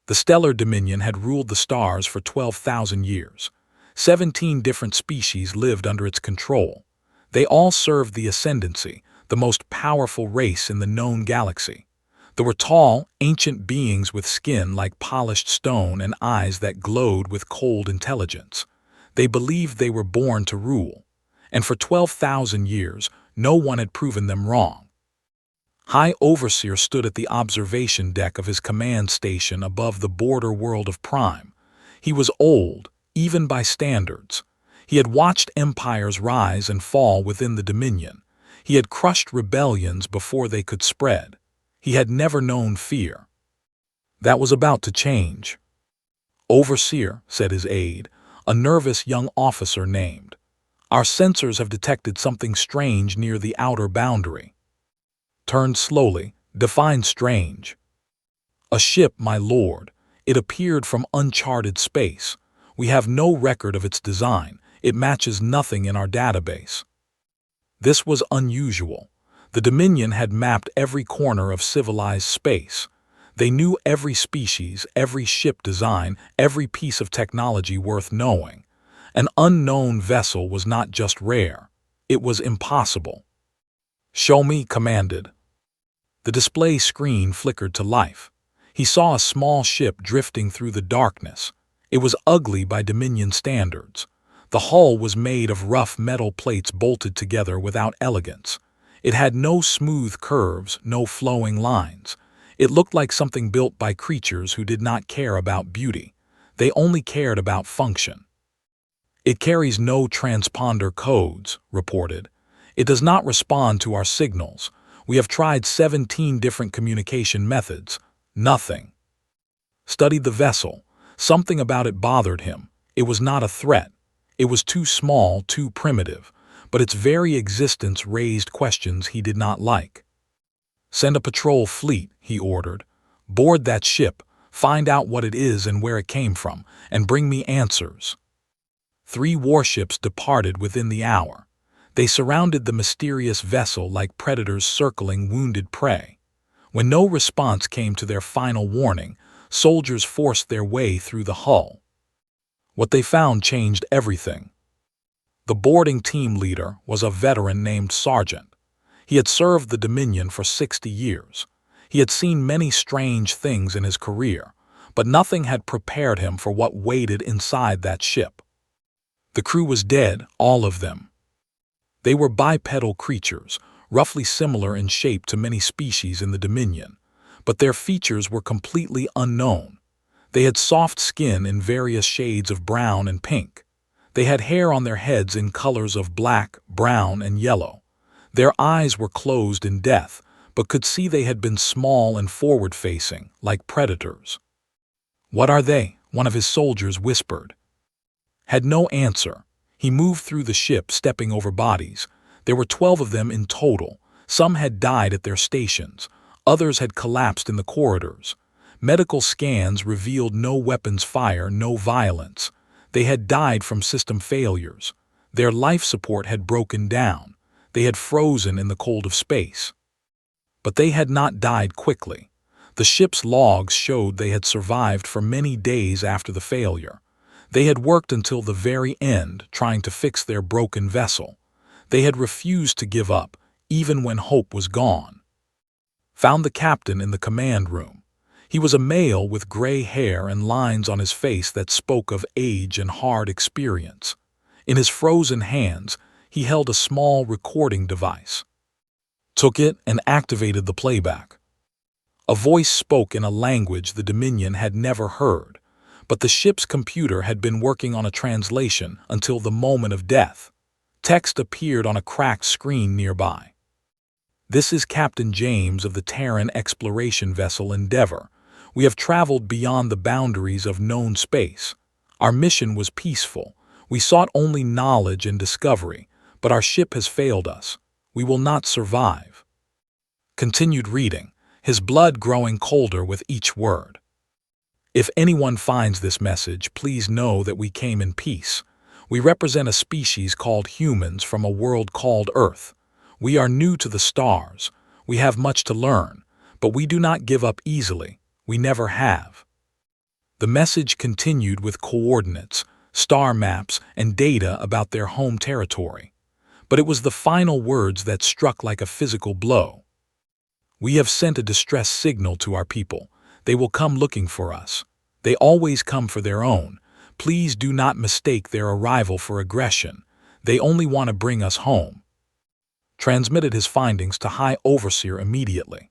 The stellar dominion had ruled the stars for 12,000 years. 17 different species lived under its control. They all served the Ascendancy, the most powerful race in the known galaxy. They were tall, ancient beings with skin like polished stone and eyes that glowed with cold intelligence. They believed they were born to rule, and for 12,000 years, no one had proven them wrong. High Overseer stood at the observation deck of his command station above the border world of Prime. He was old, even by standards. He had watched empires rise and fall within the Dominion. He had crushed rebellions before they could spread. He had never known fear. That was about to change. "Overseer," said his aide, a nervous young officer named. "Our sensors have detected something strange near the outer boundary." Turned slowly, define strange. "A ship, my lord. It appeared from uncharted space. We have no record of its design. It matches nothing in our database." This was unusual. The Dominion had mapped every corner of civilized space. They knew every species, every ship design, every piece of technology worth knowing. An unknown vessel was not just rare. It was impossible. "Show me," commanded. The display screen flickered to life. He saw a small ship drifting through the darkness. It was ugly by Dominion standards. The hull was made of rough metal plates bolted together without elegance. It had no smooth curves, no flowing lines. It looked like something built by creatures who did not care about beauty. They only cared about function. "It carries no transponder codes," reported. "It does not respond to our signals. We have tried 17 different communication methods. Nothing." Studied the vessel. Something about it bothered him. It was not a threat. It was too small, too primitive, but its very existence raised questions he did not like. "Send a patrol fleet," he ordered. "Board that ship, find out what it is and where it came from, and bring me answers." 3 warships departed within the hour. They surrounded the mysterious vessel like predators circling wounded prey. When no response came to their final warning, soldiers forced their way through the hull. What they found changed everything. The boarding team leader was a veteran named Sergeant. He had served the Dominion for 60 years. He had seen many strange things in his career, but nothing had prepared him for what waited inside that ship. The crew was dead, all of them. They were bipedal creatures, roughly similar in shape to many species in the Dominion, but their features were completely unknown. They had soft skin in various shades of brown and pink. They had hair on their heads in colors of black, brown, and yellow. Their eyes were closed in death, but could see they had been small and forward-facing, like predators. "What are they?" one of his soldiers whispered. Had no answer. He moved through the ship, stepping over bodies. There were 12 of them in total. Some had died at their stations. Others had collapsed in the corridors. Medical scans revealed no weapons fire, no violence. They had died from system failures. Their life support had broken down. They had frozen in the cold of space. But they had not died quickly. The ship's logs showed they had survived for many days after the failure. They had worked until the very end, trying to fix their broken vessel. They had refused to give up, even when hope was gone. Found the captain in the command room. He was a male with gray hair and lines on his face that spoke of age and hard experience. In his frozen hands, he held a small recording device. Took it and activated the playback. A voice spoke in a language the Dominion had never heard, but the ship's computer had been working on a translation until the moment of death. Text appeared on a cracked screen nearby. "This is Captain James of the Terran exploration vessel Endeavour. We have traveled beyond the boundaries of known space. Our mission was peaceful. We sought only knowledge and discovery, but our ship has failed us. We will not survive." Continued reading, his blood growing colder with each word. "If anyone finds this message, please know that we came in peace. We represent a species called humans from a world called Earth. We are new to the stars. We have much to learn, but we do not give up easily. We never have." The message continued with coordinates, star maps, and data about their home territory. But it was the final words that struck like a physical blow. "We have sent a distress signal to our people. They will come looking for us. They always come for their own. Please do not mistake their arrival for aggression. They only want to bring us home." Transmitted his findings to High Overseer immediately.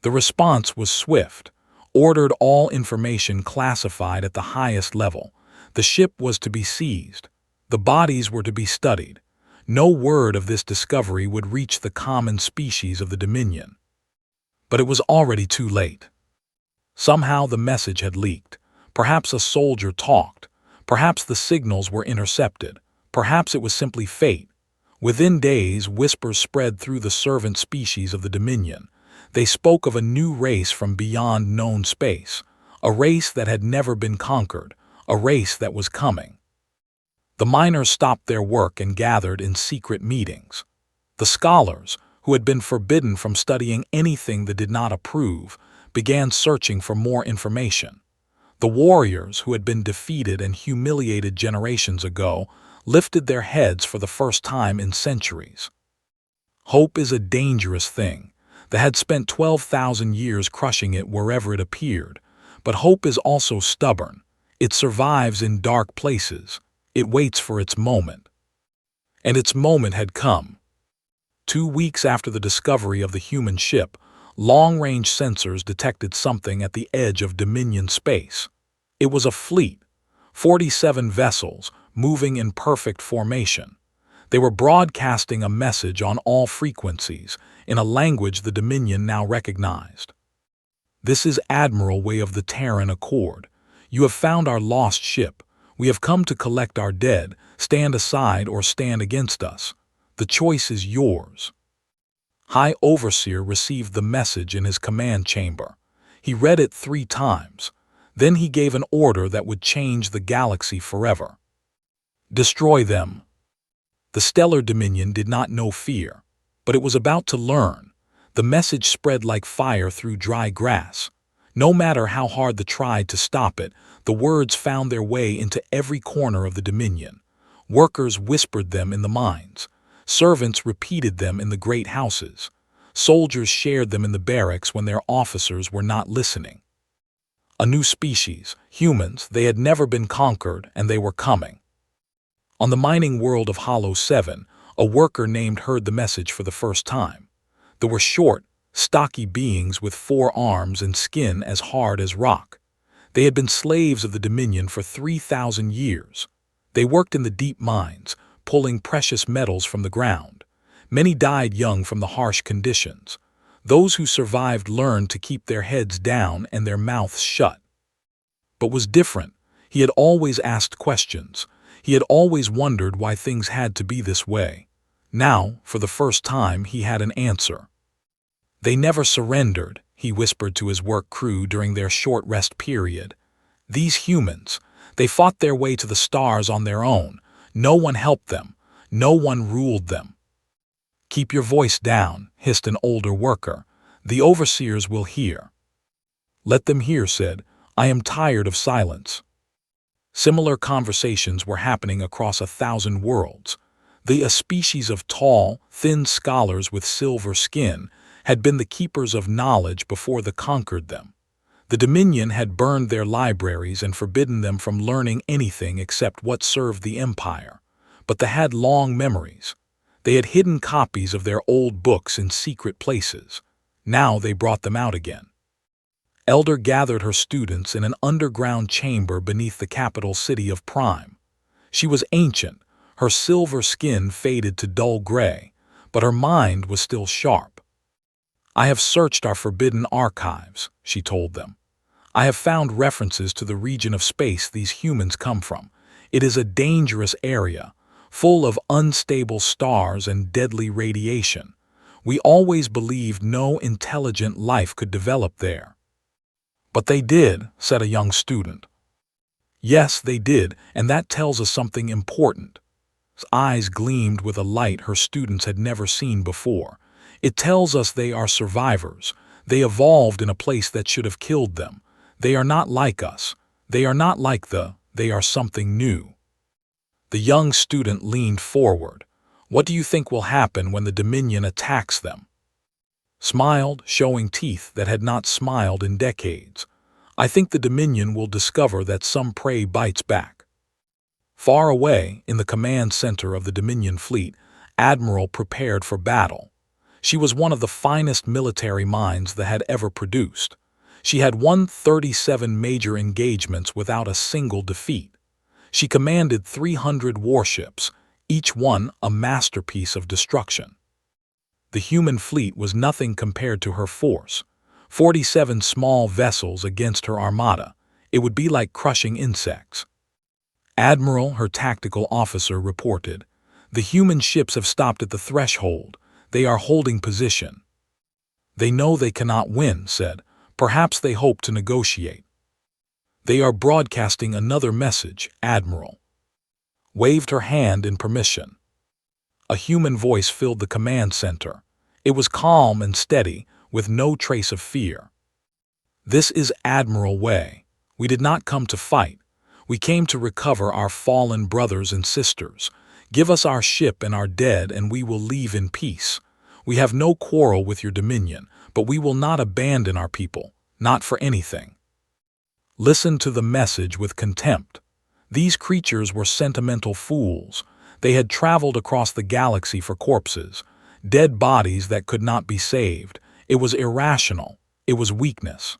The response was swift. Ordered all information classified at the highest level. The ship was to be seized. The bodies were to be studied. No word of this discovery would reach the common species of the Dominion. But it was already too late. Somehow the message had leaked. Perhaps a soldier talked. Perhaps the signals were intercepted. Perhaps it was simply fate. Within days, whispers spread through the servant species of the Dominion. They spoke of a new race from beyond known space, a race that had never been conquered, a race that was coming. The miners stopped their work and gathered in secret meetings. The scholars, who had been forbidden from studying anything that did not approve, began searching for more information. The warriors, who had been defeated and humiliated generations ago, lifted their heads for the first time in centuries. Hope is a dangerous thing. They had spent 12,000 years crushing it wherever it appeared. But hope is also stubborn. It survives in dark places. It waits for its moment. And its moment had come. 2 weeks after the discovery of the human ship, long-range sensors detected something at the edge of Dominion space. It was a fleet, 47 vessels, moving in perfect formation. They were broadcasting a message on all frequencies, in a language the Dominion now recognized. "This is Admiral Way of the Terran Accord. You have found our lost ship. We have come to collect our dead. Stand aside or stand against us. The choice is yours." High Overseer received the message in his command chamber. He read it 3 times. Then he gave an order that would change the galaxy forever. "Destroy them." The Stellar Dominion did not know fear, but it was about to learn. The message spread like fire through dry grass. No matter how hard they tried to stop it, the words found their way into every corner of the Dominion. Workers whispered them in the mines. Servants repeated them in the great houses. Soldiers shared them in the barracks when their officers were not listening. A new species, humans, they had never been conquered, and they were coming. On the mining world of Hollow 7, a worker named heard the message for the first time. There were short, stocky beings with 4 arms and skin as hard as rock. They had been slaves of the Dominion for 3,000 years. They worked in the deep mines, pulling precious metals from the ground. Many died young from the harsh conditions. Those who survived learned to keep their heads down and their mouths shut. But was different. He had always asked questions. He had always wondered why things had to be this way. Now, for the first time, he had an answer. "They never surrendered," he whispered to his work crew during their short rest period. "These humans, they fought their way to the stars on their own. No one helped them. No one ruled them." "Keep your voice down," hissed an older worker. "The overseers will hear." "Let them hear," said. "I am tired of silence." Similar conversations were happening across 1,000 worlds. A species of tall, thin scholars with silver skin had been the keepers of knowledge before they conquered them. The Dominion had burned their libraries and forbidden them from learning anything except what served the Empire. But they had long memories. They had hidden copies of their old books in secret places. Now they brought them out again. Elder gathered her students in an underground chamber beneath the capital city of Prime. She was ancient, her silver skin faded to dull gray, but her mind was still sharp. "I have searched our forbidden archives," she told them. "I have found references to the region of space these humans come from. It is a dangerous area, full of unstable stars and deadly radiation. We always believed no intelligent life could develop there." "But they did," said a young student. "Yes, they did, and that tells us something important." His eyes gleamed with a light her students had never seen before. "It tells us they are survivors. They evolved in a place that should have killed them. They are not like us. They are not like they are something new. The young student leaned forward. What do you think will happen when the Dominion attacks them? Smiled, showing teeth that had not smiled in decades. I think the Dominion will discover that some prey bites back. Far away, in the command center of the Dominion fleet, Admiral prepared for battle. She was one of the finest military minds that had ever produced. She had won 37 major engagements without a single defeat. She commanded 300 warships, each one a masterpiece of destruction. The human fleet was nothing compared to her force. 47 small vessels against her armada. It would be like crushing insects. Admiral, her tactical officer, reported, "The human ships have stopped at the threshold. They are holding position." "They know they cannot win," said. "Perhaps they hope to negotiate." "They are broadcasting another message," Admiral waved her hand in permission. A human voice filled the command center. It was calm and steady, with no trace of fear. "This is Admiral Wei. We did not come to fight. We came to recover our fallen brothers and sisters. Give us our ship and our dead, and we will leave in peace. We have no quarrel with your Dominion, but we will not abandon our people, not for anything." Listen to the message with contempt. These creatures were sentimental fools. They had traveled across the galaxy for corpses, dead bodies that could not be saved. It was irrational. It was weakness.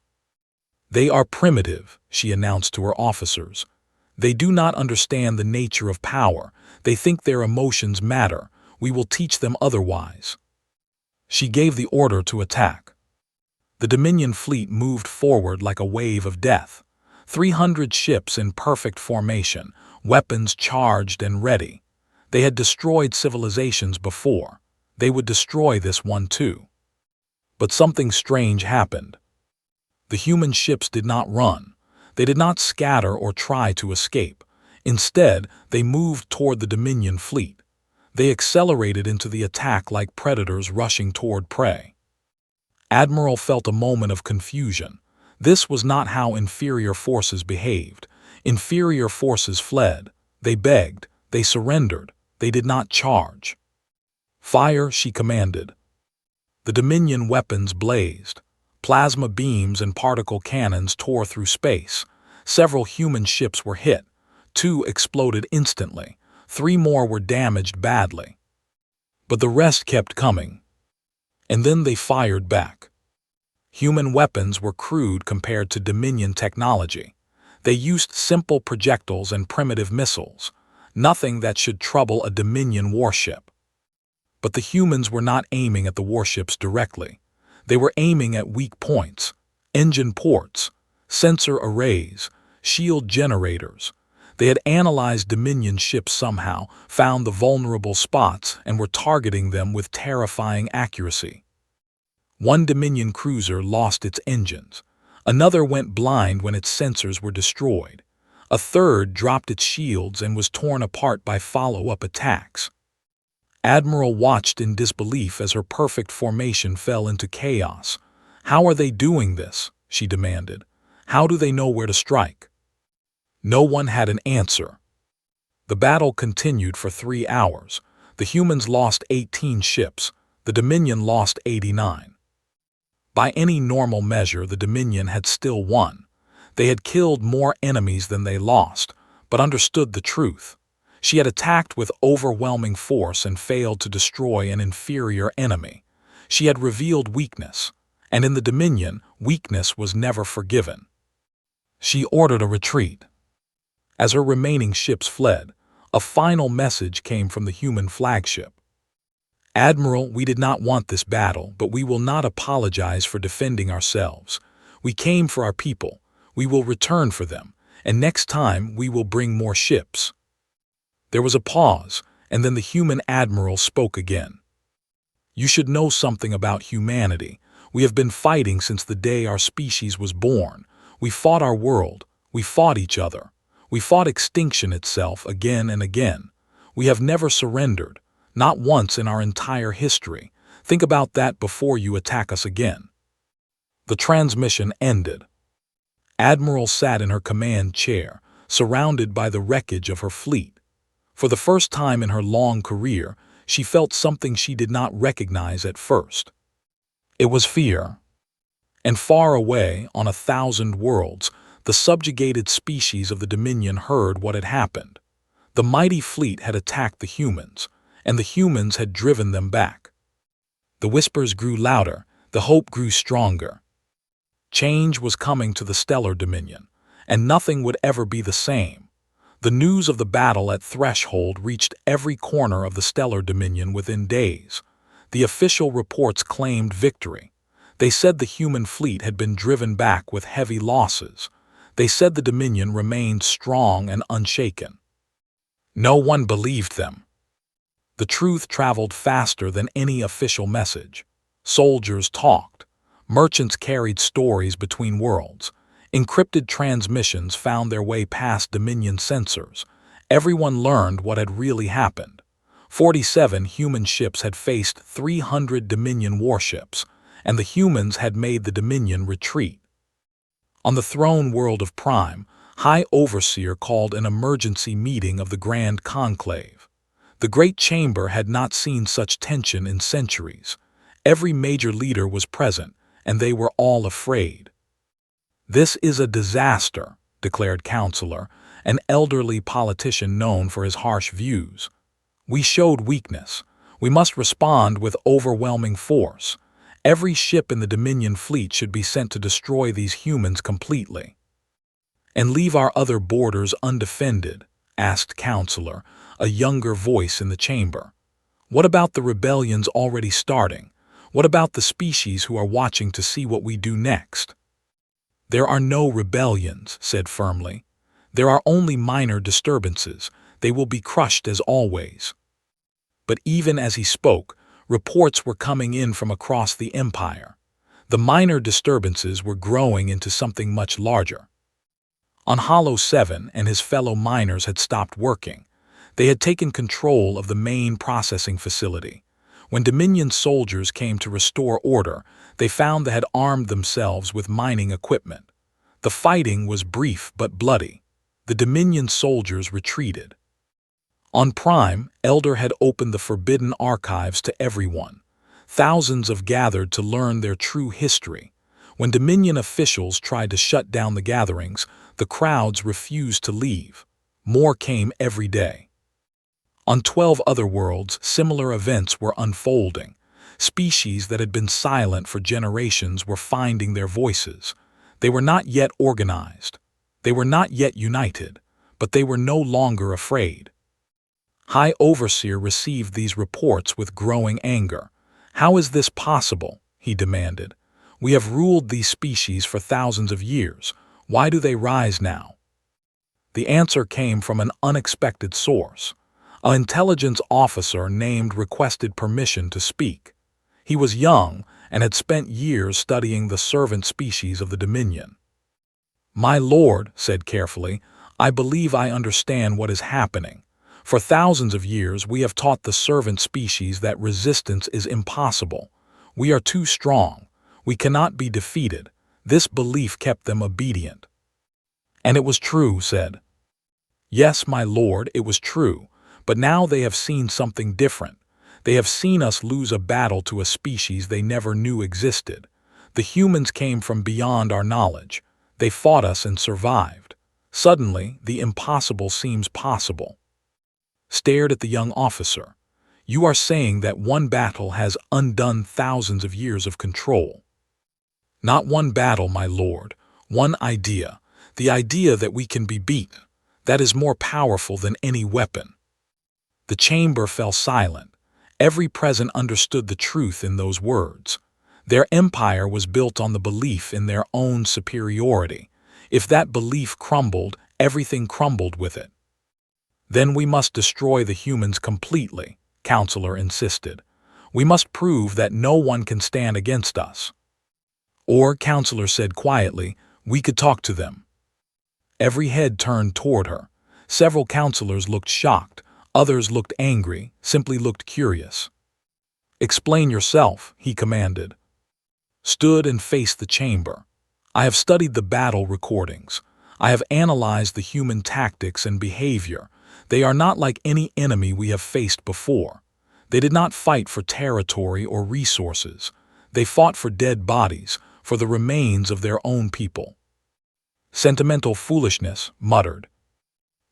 "They are primitive," she announced to her officers. "They do not understand the nature of power. They think their emotions matter. We will teach them otherwise." She gave the order to attack. The Dominion fleet moved forward like a wave of death. 300 ships in perfect formation, weapons charged and ready. They had destroyed civilizations before. They would destroy this one too. But something strange happened. The human ships did not run. They did not scatter or try to escape. Instead, they moved toward the Dominion fleet. They accelerated into the attack like predators rushing toward prey. Admiral felt a moment of confusion. This was not how inferior forces behaved. Inferior forces fled. They begged. They surrendered. They did not charge. "Fire," she commanded. The Dominion weapons blazed. Plasma beams and particle cannons tore through space. Several human ships were hit. 2 exploded instantly. 3 more were damaged badly. But the rest kept coming. And then they fired back. Human weapons were crude compared to Dominion technology. They used simple projectiles and primitive missiles, nothing that should trouble a Dominion warship. But the humans were not aiming at the warships directly. They were aiming at weak points, engine ports, sensor arrays, shield generators. They had analyzed Dominion ships somehow, found the vulnerable spots, and were targeting them with terrifying accuracy. One Dominion cruiser lost its engines. Another went blind when its sensors were destroyed. A third dropped its shields and was torn apart by follow-up attacks. Admiral watched in disbelief as her perfect formation fell into chaos. "How are they doing this?" she demanded. "How do they know where to strike?" No one had an answer. The battle continued for 3 hours. The humans lost 18 ships. The Dominion lost 89. By any normal measure, the Dominion had still won. They had killed more enemies than they lost, but understood the truth. She had attacked with overwhelming force and failed to destroy an inferior enemy. She had revealed weakness, and in the Dominion, weakness was never forgiven. She ordered a retreat. As her remaining ships fled, a final message came from the human flagship. "Admiral, we did not want this battle, but we will not apologize for defending ourselves. We came for our people. We will return for them, and next time we will bring more ships." There was a pause, and then the human admiral spoke again. "You should know something about humanity. We have been fighting since the day our species was born. We fought our world. We fought each other. We fought extinction itself again and again. We have never surrendered, not once in our entire history. Think about that before you attack us again." The transmission ended. Admiral sat in her command chair, surrounded by the wreckage of her fleet. For the first time in her long career, she felt something she did not recognize at first. It was fear. And far away, on 1,000 worlds, the subjugated species of the Dominion heard what had happened. The mighty fleet had attacked the humans, and the humans had driven them back. The whispers grew louder, the hope grew stronger. Change was coming to the stellar Dominion, and nothing would ever be the same. The news of the battle at Threshold reached every corner of the stellar Dominion within days. The official reports claimed victory. They said the human fleet had been driven back with heavy losses. They said the Dominion remained strong and unshaken. No one believed them. The truth traveled faster than any official message. Soldiers talked. Merchants carried stories between worlds. Encrypted transmissions found their way past Dominion sensors. Everyone learned what had really happened. 47 human ships had faced 300 Dominion warships, and the humans had made the Dominion retreat. On the throne world of Prime, High Overseer called an emergency meeting of the Grand Conclave. The Great Chamber had not seen such tension in centuries. Every major leader was present, and they were all afraid. "This is a disaster," declared Counselor, an elderly politician known for his harsh views. "We showed weakness. We must respond with overwhelming force. Every ship in the Dominion fleet should be sent to destroy these humans completely." "And leave our other borders undefended?" asked Counselor, a younger voice in the chamber. "What about the rebellions already starting? What about the species who are watching to see what we do next?" "There are no rebellions," said firmly. "There are only minor disturbances. They will be crushed as always." But even as he spoke, reports were coming in from across the Empire. The minor disturbances were growing into something much larger. On Hollow 7 and his fellow miners had stopped working. They had taken control of the main processing facility. When Dominion soldiers came to restore order, they found they had armed themselves with mining equipment. The fighting was brief but bloody. The Dominion soldiers retreated. On Prime, Elder had opened the forbidden archives to everyone. Thousands have gathered to learn their true history. When Dominion officials tried to shut down the gatherings, the crowds refused to leave. More came every day. On 12 other worlds, similar events were unfolding. Species that had been silent for generations were finding their voices. They were not yet organized. They were not yet united, but they were no longer afraid. High Overseer received these reports with growing anger. "How is this possible?" he demanded. "We have ruled these species for thousands of years. Why do they rise now?" The answer came from an unexpected source. An intelligence officer named requested permission to speak. He was young and had spent years studying the servant species of the Dominion. "My lord," said carefully, "I believe I understand what is happening. For thousands of years we have taught the servant species that resistance is impossible. We are too strong. We cannot be defeated. This belief kept them obedient." "And it was true," said. "Yes, my lord, it was true. But now they have seen something different. They have seen us lose a battle to a species they never knew existed. The humans came from beyond our knowledge. They fought us and survived. Suddenly, the impossible seems possible." Stared at the young officer. "You are saying that one battle has undone thousands of years of control." "Not one battle, my lord. One idea. The idea that we can be beaten. That is more powerful than any weapon." The chamber fell silent. Every present understood the truth in those words. Their empire was built on the belief in their own superiority. If that belief crumbled, everything crumbled with it. "Then we must destroy the humans completely," Counselor insisted. "We must prove that no one can stand against us." "Or," Counselor said quietly, "we could talk to them." Every head turned toward her. Several counselors looked shocked. Others looked angry, simply looked curious. "Explain yourself," he commanded. Stood and faced the chamber. I have studied the battle recordings. I have analyzed the human tactics and behavior. They are not like any enemy we have faced before. They did not fight for territory or resources. They fought for dead bodies, for the remains of their own people. Sentimental foolishness, muttered.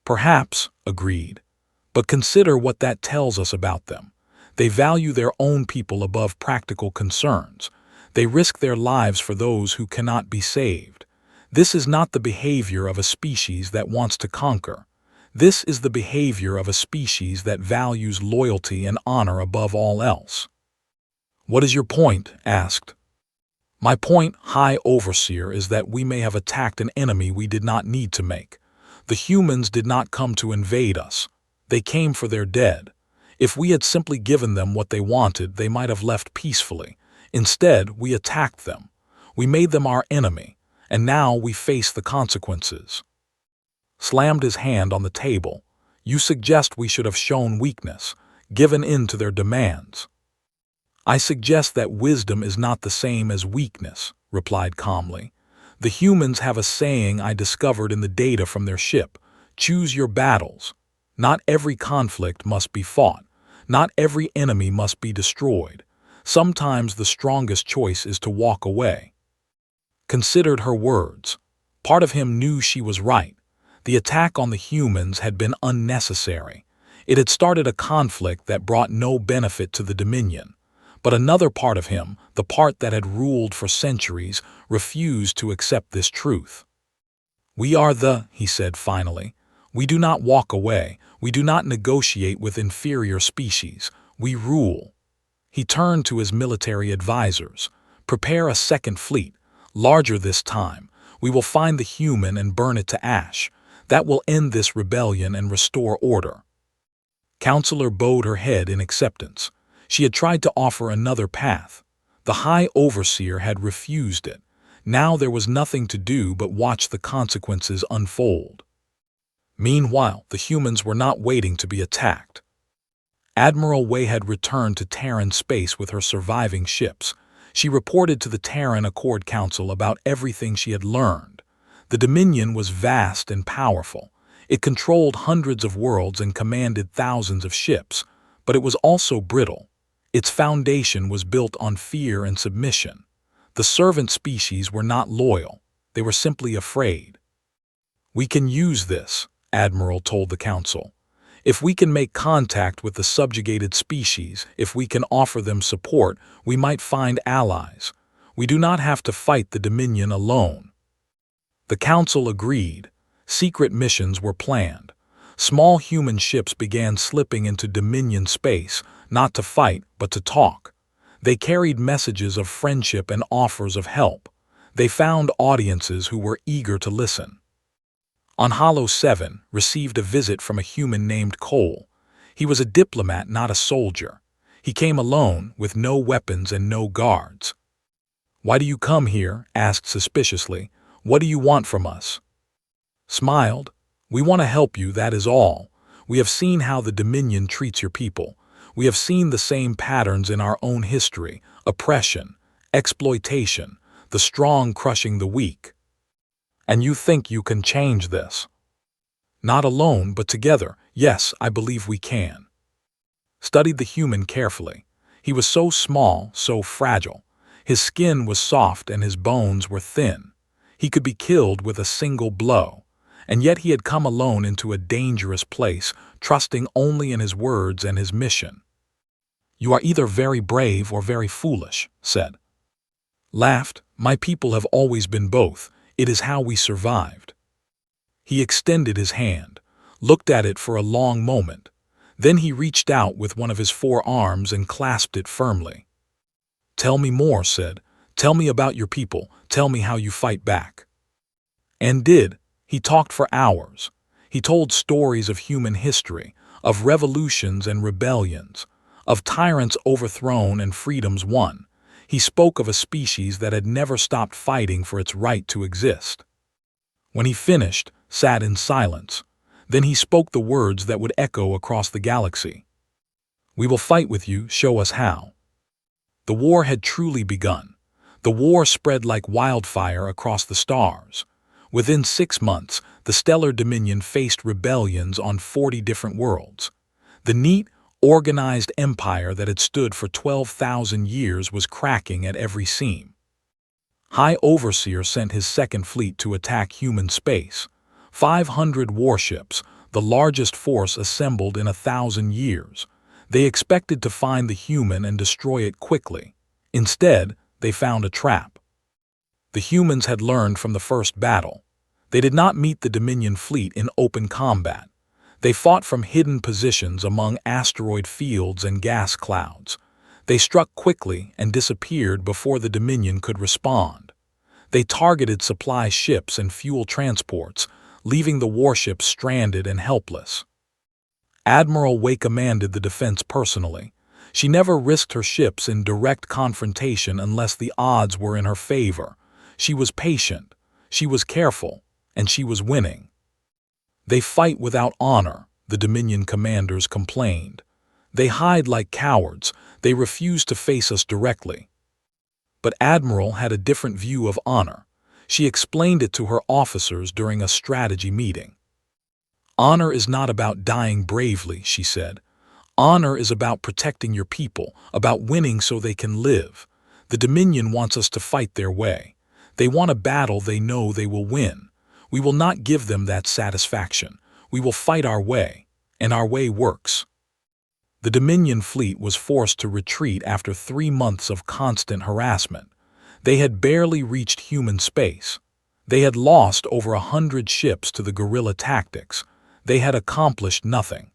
Perhaps, agreed. But consider what that tells us about them. They value their own people above practical concerns. They risk their lives for those who cannot be saved. This is not the behavior of a species that wants to conquer. This is the behavior of a species that values loyalty and honor above all else. What is your point? Asked. My point, High Overseer, is that we may have attacked an enemy we did not need to make. The humans did not come to invade us. They came for their dead. If we had simply given them what they wanted, they might have left peacefully. Instead, we attacked them. We made them our enemy, and now we face the consequences. Slammed his hand on the table. You suggest we should have shown weakness, given in to their demands. I suggest that wisdom is not the same as weakness, replied calmly. The humans have a saying I discovered in the data from their ship. Choose your battles. Not every conflict must be fought. Not every enemy must be destroyed. Sometimes the strongest choice is to walk away. Considered her words. Part of him knew she was right. The attack on the humans had been unnecessary. It had started a conflict that brought no benefit to the Dominion. But another part of him, the part that had ruled for centuries, refused to accept this truth. We are he said finally. We do not walk away. We do not negotiate with inferior species. We rule. He turned to his military advisors. Prepare a second fleet, larger this time. We will find the human and burn it to ash. That will end this rebellion and restore order. Counselor bowed her head in acceptance. She had tried to offer another path. The High Overseer had refused it. Now there was nothing to do but watch the consequences unfold. Meanwhile, the humans were not waiting to be attacked. Admiral Wei had returned to Terran space with her surviving ships. She reported to the Terran Accord Council about everything she had learned. The Dominion was vast and powerful. It controlled hundreds of worlds and commanded thousands of ships, but it was also brittle. Its foundation was built on fear and submission. The servant species were not loyal. They were simply afraid. We can use this, Admiral told the Council. If we can make contact with the subjugated species, if we can offer them support, we might find allies. We do not have to fight the Dominion alone. The Council agreed. Secret missions were planned. Small human ships began slipping into Dominion space, not to fight, but to talk. They carried messages of friendship and offers of help. They found audiences who were eager to listen. On Hollow 7, received a visit from a human named Cole. He was a diplomat, not a soldier. He came alone, with no weapons and no guards. Why do you come here? Asked suspiciously. What do you want from us? Smiled. We want to help you, that is all. We have seen how the Dominion treats your people. We have seen the same patterns in our own history: oppression, exploitation, the strong crushing the weak. And you think you can change this? Not alone, but together. Yes, I believe we can. Studied the human carefully. He was so small, so fragile. His skin was soft and his bones were thin. He could be killed with a single blow. And yet he had come alone into a dangerous place, trusting only in his words and his mission. You are either very brave or very foolish, said. Laughed. My people have always been both. It is how we survived. He extended his hand, looked at it for a long moment. Then he reached out with one of his 4 arms and clasped it firmly. Tell me more, said. Tell me about your people. Tell me how you fight back. And did. He talked for hours. He told stories of human history, of revolutions and rebellions, of tyrants overthrown and freedoms won. He spoke of a species that had never stopped fighting for its right to exist. When he finished, sat in silence. Then he spoke the words that would echo across the galaxy. We will fight with you, show us how. The war had truly begun. The war spread like wildfire across the stars. Within 6 months, the Stellar Dominion faced rebellions on 40 different worlds. The neat, organized empire that had stood for 12,000 years was cracking at every seam. High Overseer sent his second fleet to attack human space. 500 warships, the largest force assembled in 1,000 years. They expected to find the human and destroy it quickly. Instead, they found a trap. The humans had learned from the first battle. They did not meet the Dominion fleet in open combat. They fought from hidden positions among asteroid fields and gas clouds. They struck quickly and disappeared before the Dominion could respond. They targeted supply ships and fuel transports, leaving the warships stranded and helpless. Admiral Wei commanded the defense personally. She never risked her ships in direct confrontation unless the odds were in her favor. She was patient, she was careful, and she was winning. "They fight without honor," the Dominion commanders complained. "They hide like cowards, they refuse to face us directly." But Admiral had a different view of honor. She explained it to her officers during a strategy meeting. "Honor is not about dying bravely," she said. "Honor is about protecting your people, about winning so they can live. The Dominion wants us to fight their way. They want a battle they know they will win. We will not give them that satisfaction. We will fight our way, and our way works." The Dominion fleet was forced to retreat after 3 months of constant harassment. They had barely reached human space. They had lost over 100 ships to the guerrilla tactics. They had accomplished nothing.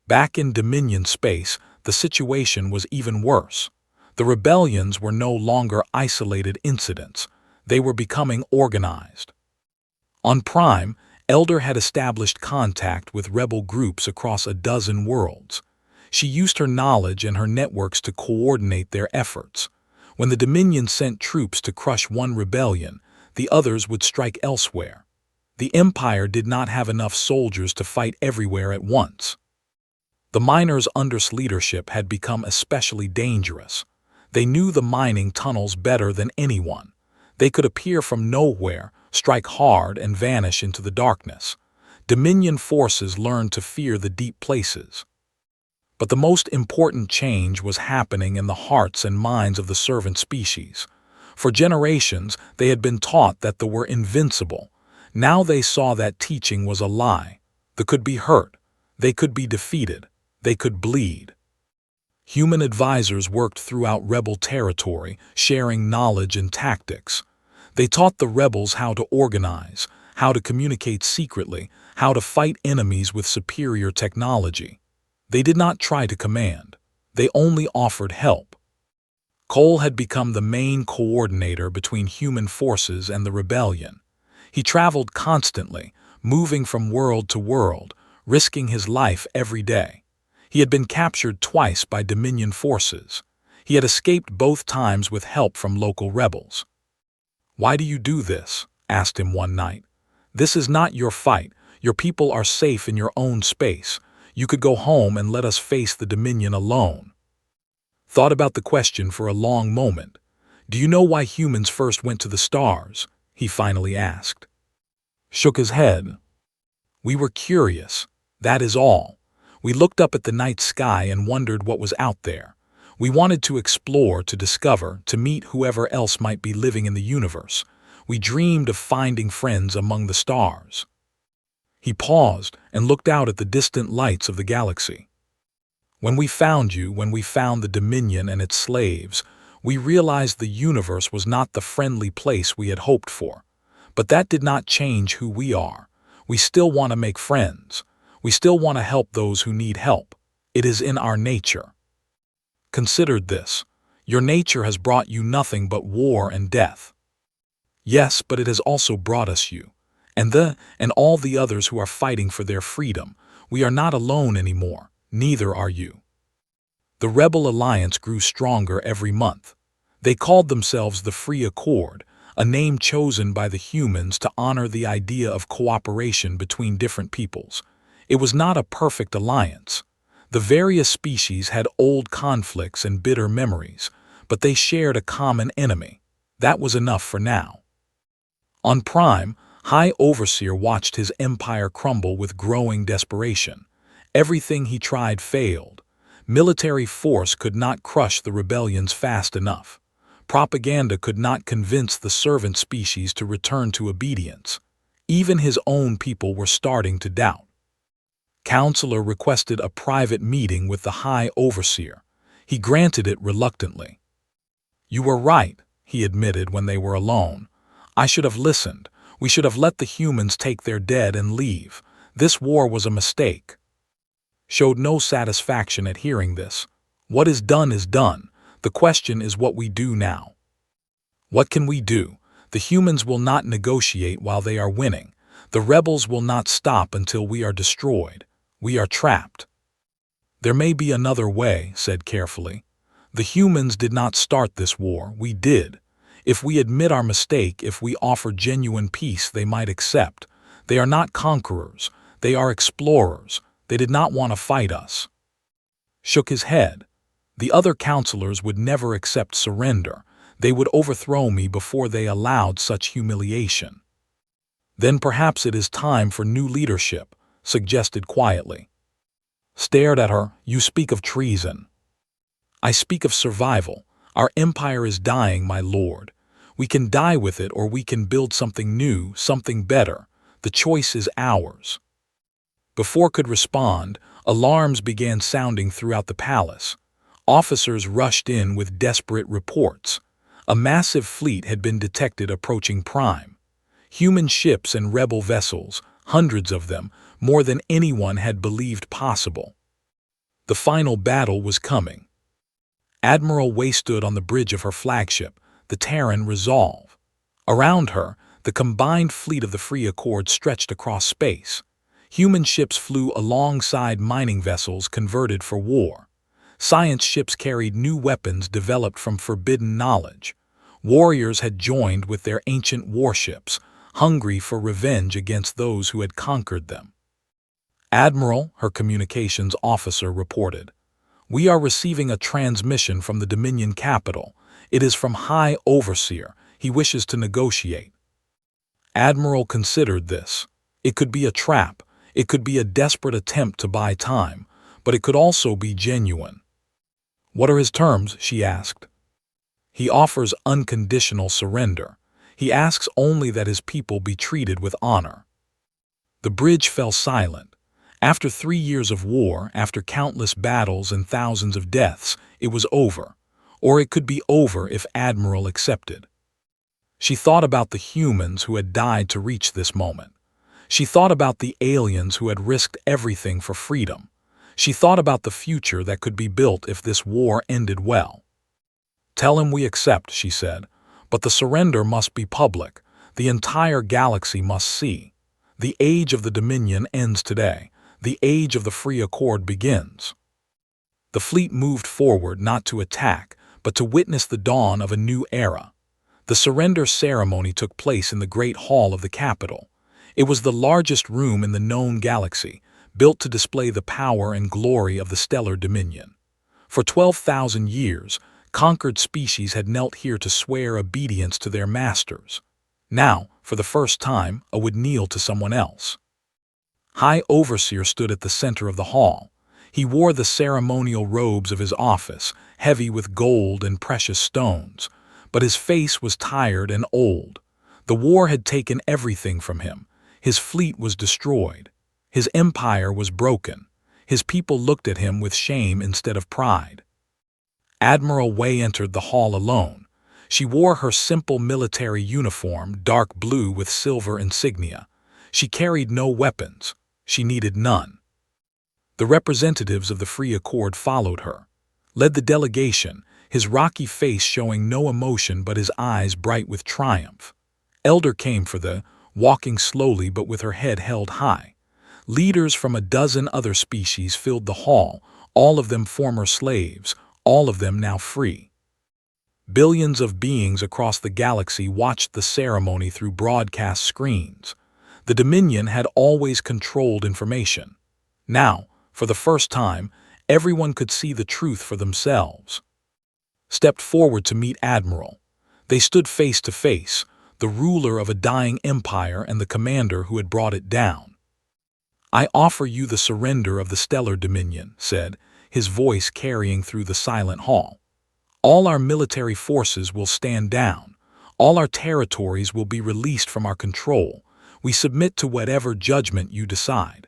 Back in Dominion space, the situation was even worse. The rebellions were no longer isolated incidents. They were becoming organized. On Prime, Elder had established contact with rebel groups across a dozen worlds. She used her knowledge and her networks to coordinate their efforts. When the Dominion sent troops to crush one rebellion, the others would strike elsewhere. The Empire did not have enough soldiers to fight everywhere at once. The miners under leadership had become especially dangerous. They knew the mining tunnels better than anyone. They could appear from nowhere, strike hard, and vanish into the darkness. Dominion forces learned to fear the deep places. But the most important change was happening in the hearts and minds of the servant species. For generations, they had been taught that they were invincible. Now they saw that teaching was a lie. They could be hurt. They could be defeated. They could bleed. Human advisors worked throughout rebel territory, sharing knowledge and tactics. They taught the rebels how to organize, how to communicate secretly, how to fight enemies with superior technology. They did not try to command. They only offered help. Cole had become the main coordinator between human forces and the rebellion. He traveled constantly, moving from world to world, risking his life every day. He had been captured twice by Dominion forces. He had escaped both times with help from local rebels. "Why do you do this?" asked him one night. "This is not your fight. Your people are safe in your own space. You could go home and let us face the Dominion alone." Thought about the question for a long moment. "Do you know why humans first went to the stars?" he finally asked. Shook his head. "We were curious. That is all. We looked up at the night sky and wondered what was out there. We wanted to explore, to discover, to meet whoever else might be living in the universe. We dreamed of finding friends among the stars." He paused and looked out at the distant lights of the galaxy. "When we found you, when we found the Dominion and its slaves, we realized the universe was not the friendly place we had hoped for. But that did not change who we are. We still want to make friends. We still want to help those who need help. It is in our nature. Consider this. Your nature has brought you nothing but war and death. Yes, but it has also brought us you. And all the others who are fighting for their freedom. We are not alone anymore. Neither are you." The Rebel Alliance grew stronger every month. They called themselves the Free Accord, a name chosen by the humans to honor the idea of cooperation between different peoples. It was not a perfect alliance. The various species had old conflicts and bitter memories, but they shared a common enemy, That was enough for now. On Prime, High Overseer watched his empire crumble with growing desperation. Everything he tried failed. Military force could not crush the rebellions fast enough. Propaganda could not convince the servant species to return to obedience. Even his own people were starting to doubt. Counselor requested a private meeting with the High Overseer. He granted it reluctantly. "You were right," he admitted when they were alone. "I should have listened. We should have let the humans take their dead and leave. This war was a mistake." Showed no satisfaction at hearing this. "What is done is done. The question is what we do now." "What can we do? The humans will not negotiate while they are winning. The rebels will not stop until we are destroyed. We are trapped." "There may be another way," said carefully. "The humans did not start this war, we did. If we admit our mistake, if we offer genuine peace, they might accept. They are not conquerors, they are explorers. They did not want to fight us." Shook his head. "The other counselors would never accept surrender. They would overthrow me before they allowed such humiliation." "Then perhaps it is time for new leadership," suggested quietly. Stared at her. "You speak of treason." "I speak of survival. Our empire is dying, my lord. We can die with it or we can build something new, something better. The choice is ours." Before could respond, alarms began sounding throughout the palace. Officers rushed in with desperate reports. A massive fleet had been detected approaching Prime. Human ships and rebel vessels, hundreds of them, more than anyone had believed possible. The final battle was coming. Admiral Way stood on the bridge of her flagship, the Terran Resolve. Around her, the combined fleet of the Free Accord stretched across space. Human ships flew alongside mining vessels converted for war. Science ships carried new weapons developed from forbidden knowledge. Warriors had joined with their ancient warships, hungry for revenge against those who had conquered them. "Admiral," her communications officer reported, "we are receiving a transmission from the Dominion capital. It is from High Overseer. He wishes to negotiate." Admiral considered this. It could be a trap. It could be a desperate attempt to buy time, but it could also be genuine. "What are his terms?" she asked. "He offers unconditional surrender. He asks only that his people be treated with honor." The bridge fell silent. After 3 years of war, after countless battles and thousands of deaths, it was over. Or it could be over if Admiral accepted. She thought about the humans who had died to reach this moment. She thought about the aliens who had risked everything for freedom. She thought about the future that could be built if this war ended well. "Tell him we accept," she said, "but the surrender must be public. The entire galaxy must see. The age of the Dominion ends today. The age of the Free Accord begins." The fleet moved forward not to attack, but to witness the dawn of a new era. The surrender ceremony took place in the Great Hall of the capital. It was the largest room in the known galaxy, built to display the power and glory of the stellar dominion. For 12,000 years, conquered species had knelt here to swear obedience to their masters. Now, for the first time, a would kneel to someone else. High Overseer stood at the center of the hall. He wore the ceremonial robes of his office, heavy with gold and precious stones, but his face was tired and old. The war had taken everything from him. His fleet was destroyed. His empire was broken. His people looked at him with shame instead of pride. Admiral Way entered the hall alone. She wore her simple military uniform, dark blue with silver insignia. She carried no weapons. She needed none. The representatives of the Free Accord followed her. Led the delegation, his rocky face showing no emotion but his eyes bright with triumph. Elder came for the, walking slowly but with her head held high. Leaders from a dozen other species filled the hall, all of them former slaves, all of them now free. Billions of beings across the galaxy watched the ceremony through broadcast screens. The Dominion had always controlled information. Now, for the first time, everyone could see the truth for themselves. Stepped forward to meet Admiral. They stood face to face, the ruler of a dying empire and the commander who had brought it down. "I offer you the surrender of the stellar dominion," said, his voice carrying through the silent hall. "All our military forces will stand down. All our territories will be released from our control. We submit to whatever judgment you decide."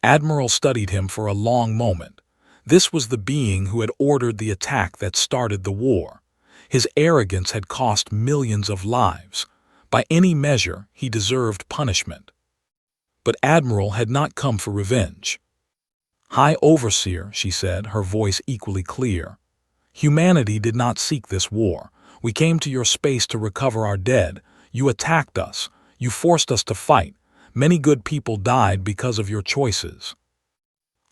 Admiral studied him for a long moment. This was the being who had ordered the attack that started the war. His arrogance had cost millions of lives. By any measure, he deserved punishment. But Admiral had not come for revenge. "High Overseer," she said, her voice equally clear, "humanity did not seek this war. We came to your space to recover our dead. You attacked us. You forced us to fight. Many good people died because of your choices."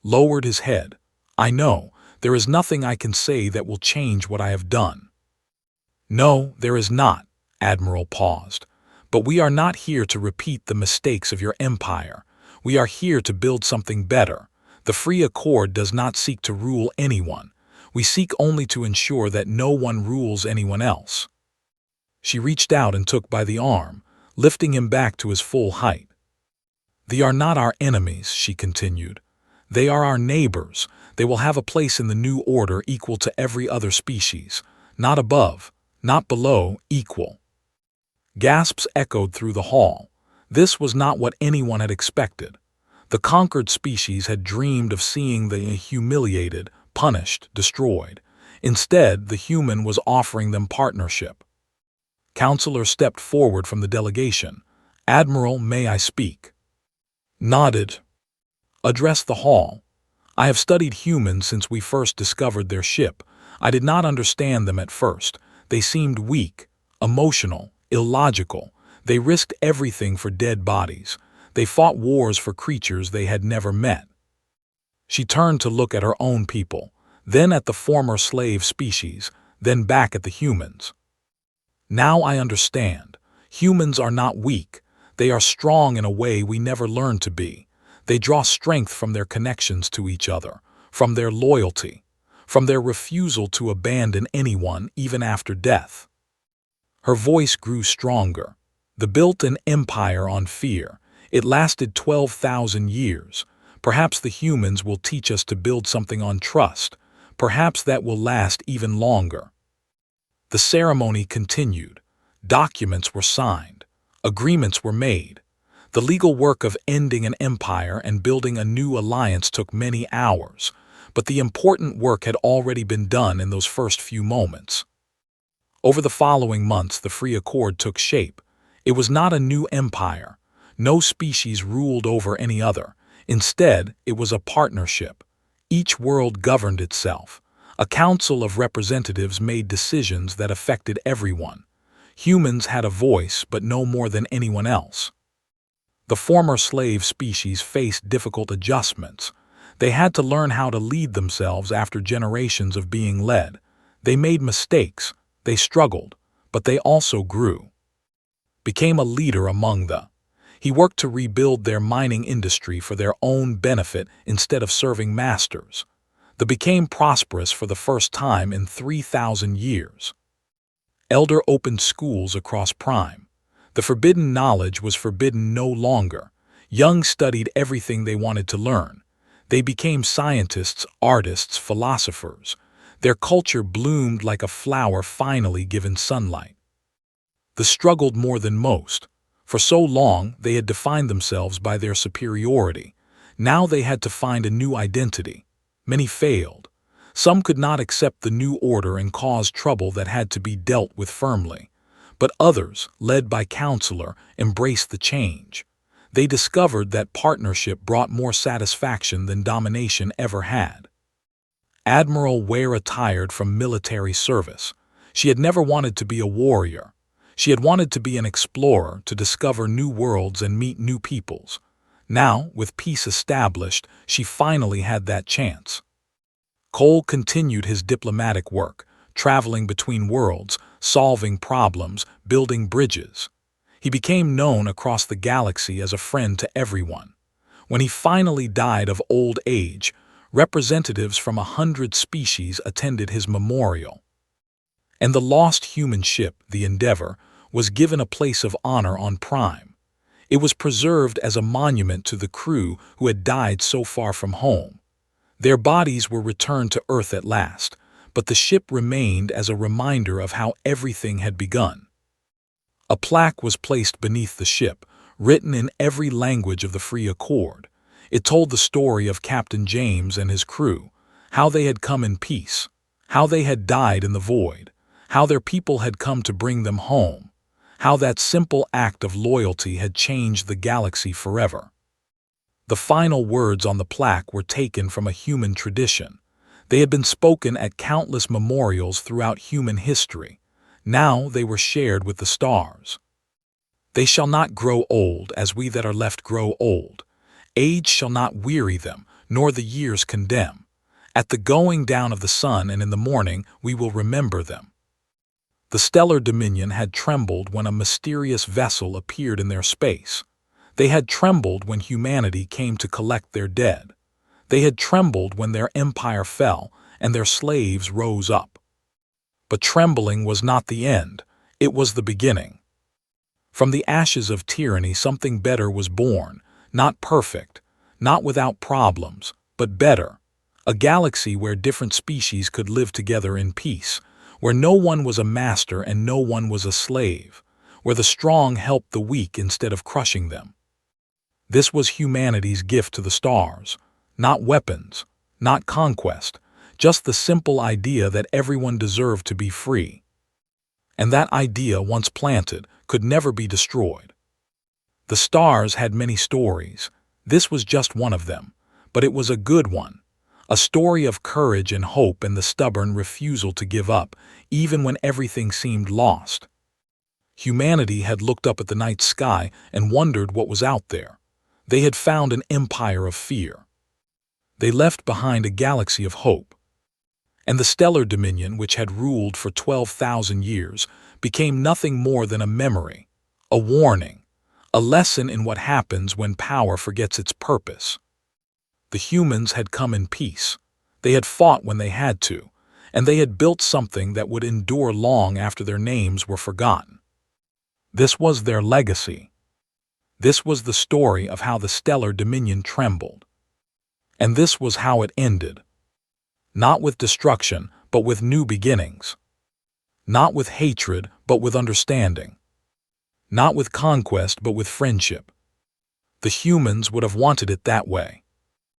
Lowered his head. "I know, there is nothing I can say that will change what I have done." "No, there is not," Admiral paused. "But we are not here to repeat the mistakes of your empire. We are here to build something better. The Free Accord does not seek to rule anyone. We seek only to ensure that no one rules anyone else." She reached out and took by the arm, lifting him back to his full height. "They are not our enemies," she continued. "They are our neighbors. They will have a place in the new order equal to every other species. Not above, not below, equal." Gasps echoed through the hall. This was not what anyone had expected. The conquered species had dreamed of seeing the humiliated, punished, destroyed. Instead, the human was offering them partnership. Counselor stepped forward from the delegation. "Admiral, may I speak?" Nodded. Addressed the hall. "I have studied humans since we first discovered their ship. I did not understand them at first. They seemed weak, emotional, illogical. They risked everything for dead bodies. They fought wars for creatures they had never met." She turned to look at her own people, then at the former slave species, then back at the humans. "Now I understand. Humans are not weak. They are strong in a way we never learned to be. They draw strength from their connections to each other, from their loyalty, from their refusal to abandon anyone even after death." Her voice grew stronger. "They built an empire on fear. It lasted 12,000 years. Perhaps the humans will teach us to build something on trust. Perhaps that will last even longer." The ceremony continued. Documents were signed. Agreements were made. The legal work of ending an empire and building a new alliance took many hours, but the important work had already been done in those first few moments. Over the following months, the Free Accord took shape. It was not a new empire. No species ruled over any other. Instead, it was a partnership. Each world governed itself. A council of representatives made decisions that affected everyone. Humans had a voice, but no more than anyone else. The former slave species faced difficult adjustments. They had to learn how to lead themselves after generations of being led. They made mistakes. They struggled, but they also grew. Became a leader among the. He worked to rebuild their mining industry for their own benefit instead of serving masters. They became prosperous for the first time in 3,000 years. Elder opened schools across Prime. The forbidden knowledge was forbidden no longer. Young studied everything they wanted to learn. They became scientists, artists, philosophers. Their culture bloomed like a flower finally given sunlight. They struggled more than most. For so long, they had defined themselves by their superiority. Now they had to find a new identity. Many failed. Some could not accept the new order and caused trouble that had to be dealt with firmly. But others, led by Counselor, embraced the change. They discovered that partnership brought more satisfaction than domination ever had. Admiral Ware retired from military service. She had never wanted to be a warrior. She had wanted to be an explorer, to discover new worlds and meet new peoples. Now, with peace established, she finally had that chance. Cole continued his diplomatic work, traveling between worlds, solving problems, building bridges. He became known across the galaxy as a friend to everyone. When he finally died of old age, representatives from 100 species attended his memorial. And the lost human ship, the Endeavour, was given a place of honor on Prime. It was preserved as a monument to the crew who had died so far from home. Their bodies were returned to Earth at last, but the ship remained as a reminder of how everything had begun. A plaque was placed beneath the ship, written in every language of the Free Accord. It told the story of Captain James and his crew, how they had come in peace, how they had died in the void, how their people had come to bring them home, how that simple act of loyalty had changed the galaxy forever. The final words on the plaque were taken from a human tradition. They had been spoken at countless memorials throughout human history. Now they were shared with the stars. They shall not grow old as we that are left grow old. Age shall not weary them, nor the years condemn. At the going down of the sun and in the morning we will remember them. The stellar dominion had trembled when a mysterious vessel appeared in their space. They had trembled when humanity came to collect their dead. They had trembled when their empire fell and their slaves rose up. But trembling was not the end, it was the beginning. From the ashes of tyranny something better was born, not perfect, not without problems, but better. A galaxy where different species could live together in peace, where no one was a master and no one was a slave, where the strong helped the weak instead of crushing them. This was humanity's gift to the stars, not weapons, not conquest, just the simple idea that everyone deserved to be free. And that idea, once planted, could never be destroyed. The stars had many stories. This was just one of them, but it was a good one. A story of courage and hope and the stubborn refusal to give up, even when everything seemed lost. Humanity had looked up at the night sky and wondered what was out there. They had found an empire of fear. They left behind a galaxy of hope. And the stellar dominion, which had ruled for 12,000 years, became nothing more than a memory, a warning, a lesson in what happens when power forgets its purpose. The humans had come in peace. They had fought when they had to, and they had built something that would endure long after their names were forgotten. This was their legacy. This was the story of how the stellar dominion trembled. And this was how it ended. Not with destruction, but with new beginnings. Not with hatred, but with understanding. Not with conquest, but with friendship. The humans would have wanted it that way.